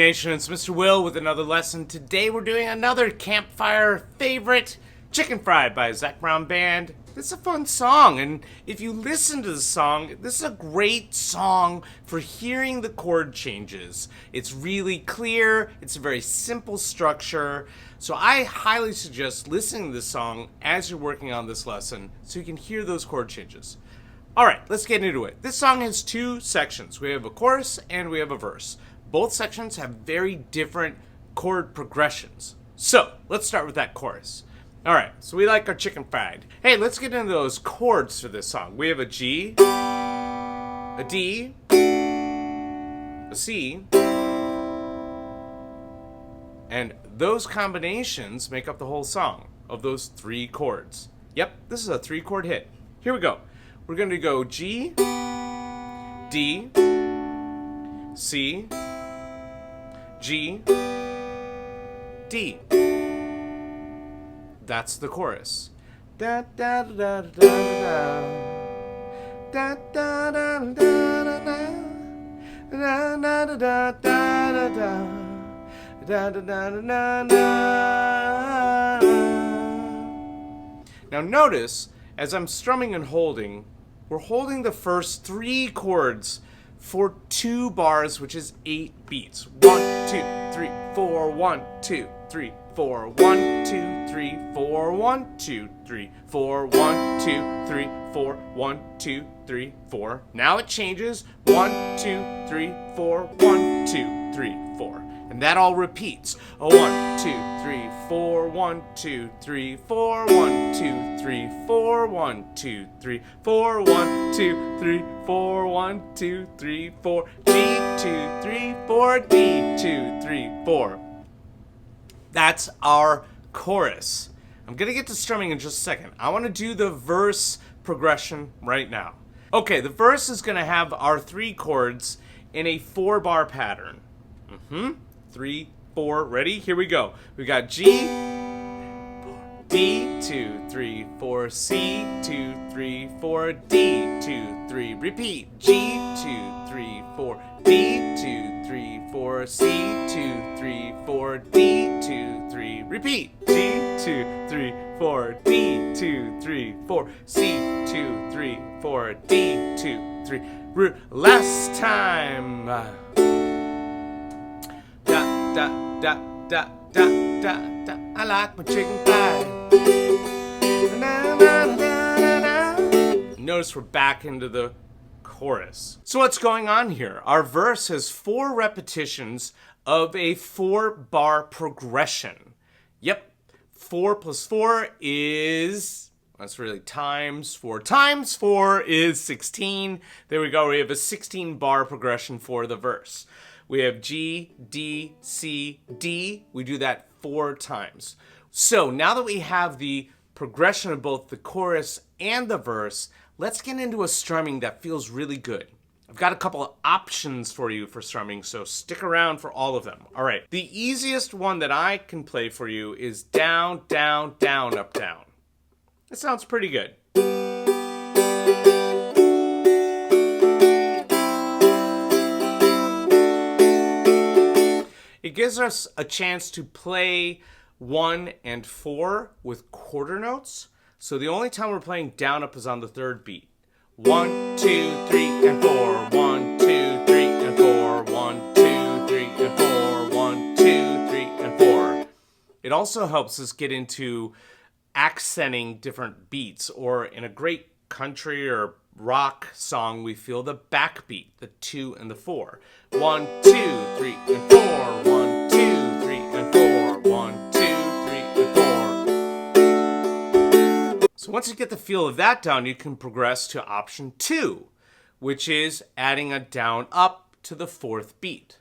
Nation, it's Mr. Will with another lesson. Today we're doing another campfire favorite, Chicken Fried by Zac Brown Band. This is a fun song, and if you listen to the song, this is a great song for hearing the chord changes. It's really clear, it's a very simple structure, so I highly suggest listening to this song as you're working on this lesson so you can hear those chord changes. Alright, let's get into it. This song has two sections. We have a chorus and we have a verse. Both sections have very different chord progressions. So, let's start with that chorus. Alright, so we like our chicken fried. Hey, let's get into those chords for this song. We have a G, a D, a C, and those combinations make up the whole song of those three chords. Yep, this is a three-chord hit. Here we go. We're going to go G, D, C, G, D. That's the chorus. Da da da da da da da da da da da da da da da. Now notice, as I'm strumming and holding, we're holding the first three chords for 2 bars, which is 8 beats. 1, 2, 3, 4, 1, 2, 3, 4, 1, 2, 3, 4, 1, 2, 3, 4, 1, 2, 3, 4, 1, 2, 3, 4. Now it changes. 1, 2, 3, 4, 1, 2, 3, 4. And that all repeats. 1, 2, 3, 4, 1, 2, 3, 4, 1, 2, 3, 4, 1, 2, 3, 4, 1, 2, 3, 4, 1, 2, 3, 4, G, 2, 3, 4, D, 2, 3, 4. That's our chorus. I'm gonna get to strumming in just a second. I wanna do the verse progression right now. Okay, the verse is gonna have our 3 chords in a 4-bar pattern. 3, 4, ready? Here we go. We got G, D, 2, 3, 4, C, 2, 3, 4, D, 2, 3, repeat. G, 2, 3, 4, D, 2, 3, 4, C, 2, 3, 4, D, 2, 3, repeat. G, 2, 3, 4, D, 2, 3, 4, C, 2, 3, 4, D, 2, 3. Last time. Da, da, da, da, da, da. I like my chicken fried. Notice we're back into the chorus. So what's going on here? Our verse has 4 repetitions of a 4-bar progression. Yep, 4 plus 4 is... that's really times 4. Times 4 is 16. There we go. We have a 16-bar progression for the verse. We have G, D, C, D. We do that 4 times. So now that we have the progression of both the chorus and the verse, let's get into a strumming that feels really good. I've got a couple of options for you for strumming, so stick around for all of them. All right, the easiest one that I can play for you is down, down, down, up, down. That sounds pretty good. It gives us a chance to play 1 and 4 with quarter notes. So the only time we're playing down up is on the 3rd beat. 1, 2, 3, and 4. 1, 2, 3, and 4. 1, 2, 3, and 4. 1, 2, 3, and 4. It also helps us get into accenting different beats, or in a great country or rock song, we feel the backbeat, the 2 and the 4. 1, 2, 3, and 4. 1, 2, 3, and 4. 1, 2, 3, and 4. So once you get the feel of that down, you can progress to option 2, which is adding a down up to the 4th beat.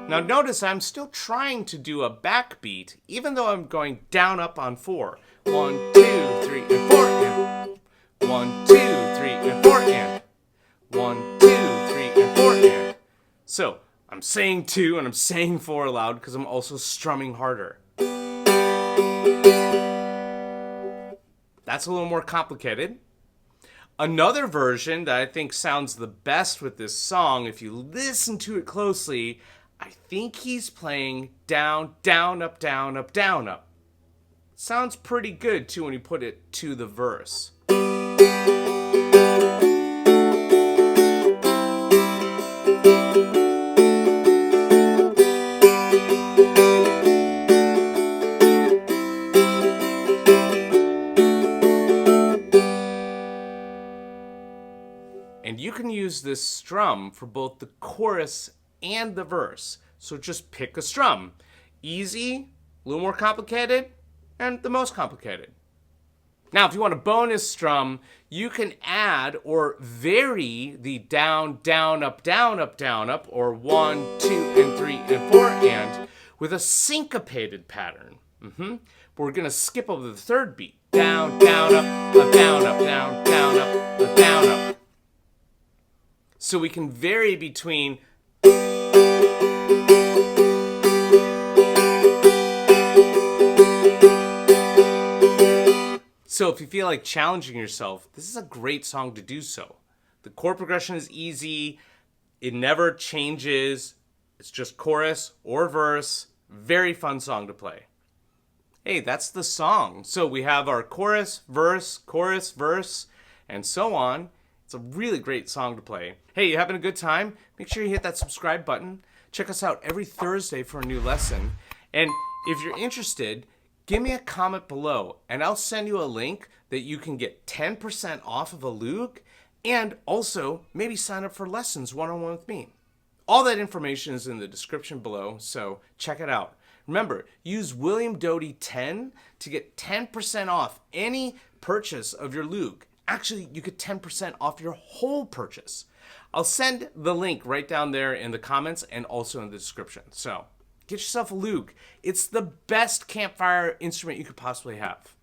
Now notice I'm still trying to do a backbeat, even though I'm going down up on 4. 1, 2, 3, and 4, and 1, 2, 3, and 4, and 1, 2, 3, and 4, and. So I'm saying 2 and I'm saying 4 aloud because I'm also strumming harder. That's a little more complicated. Another version that I think sounds the best with this song, if you listen to it closely, I think he's playing down, down, up, down, up, down, up. Sounds pretty good too when you put it to the verse. And you can use this strum for both the chorus and the verse. So just pick a strum. Easy, a little more complicated, and the most complicated. Now, if you want a bonus strum, you can add or vary the down, down, up, down, up, down, up, or 1, 2, and 3, and 4, and with a syncopated pattern. But we're going to skip over the third beat. Down, down, up, down, up, down, down, up, down, up. So we can vary between So if you feel like challenging yourself, this is a great song to do so. The chord progression is easy. It never changes. It's just chorus or verse. Very fun song to play. Hey, that's the song. So we have our chorus, verse, and so on. It's a really great song to play. Hey, you having a good time? Make sure you hit that subscribe button. Check us out every Thursday for a new lesson. And if you're interested, give me a comment below and I'll send you a link that you can get 10% off of a Loog and also maybe sign up for lessons one-on-one with me. All that information is in the description below, so check it out. Remember, use William Doty 10 to get 10% off any purchase of your Loog. Actually, you get 10% off your whole purchase. I'll send the link right down there in the comments and also in the description. So get yourself a Loog. It's the best campfire instrument you could possibly have.